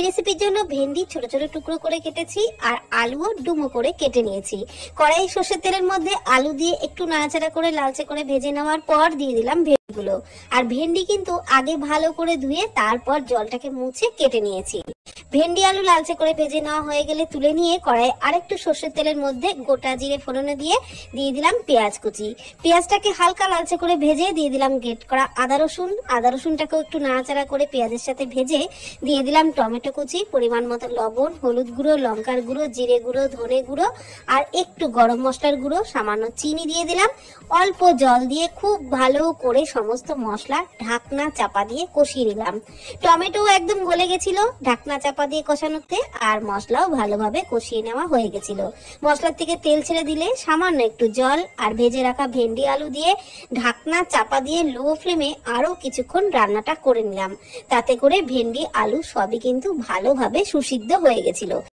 রেসিপির জন্য ভেন্ডি ছোট ছোট টুকরো করে কেটেছি আর আলুও ডুমো করে কেটে নিয়েছি। কড়াই সর্ষের তেলের মধ্যে আলু দিয়ে একটু নাড়াচাড়া করে লালচে করে ভেজে নেওয়ার পর দিয়ে দিলাম ভেন্ডিগুলো। আর ভেন্ডি কিন্তু আগে ভালো করে ধুয়ে তারপর জলটাকে মুছে কেটে নিয়েছি। ভেন্ডি আলু লালচে করে ভেজে নেওয়া হয়ে গেলে তুলে নিয়ে কড়াই আরেকটু সর্ষের তেলের মধ্যে গোটা জিরে ফোড়নে দিয়ে দিলাম পেঁয়াজ কুচি। পেঁয়াজটাকে হালকা লালচে করে ভেজে দিয়ে দিলাম গ্রেট করা আদা রসুনটাকেও একটু নাড়াচাড়া করে পেঁয়াজের সাথে ভেজে দিয়ে দিলাম টমেটো কুচি, পরিমাণ মতো লবণ, হলুদ গুঁড়ো, লঙ্কার গুঁড়ো, জিরে গুঁড়ো, ধনে গুঁড়ো আর একটু গরম মশলার গুঁড়ো, সামান্য চিনি দিয়ে দিলাম। অল্প জল দিয়ে খুব ভালো করে সমস্ত মশলা ঢাকনা চাপা দিয়ে কষিয়ে নিলাম। টমেটো একদম গলে গেছিল ঢাকনা চাপা দিয়ে কষানোতে, আর মশলাও ভালোভাবে কষিয়ে নেওয়া হয়ে গেছিল। মশলার থেকে তেল ছেড়ে দিলে সামান্য একটু জল আর ভেজে রাখা ভেন্ডি আলু দিয়ে ঢাকনা চাপা দিয়ে লো ফ্লেমে আরো কিছুক্ষণ রান্নাটা করে নিলাম। তাতে করে ভেন্ডি আলু সবই কিন্তু ভালোভাবে সুসিদ্ধ হয়ে গেছিল।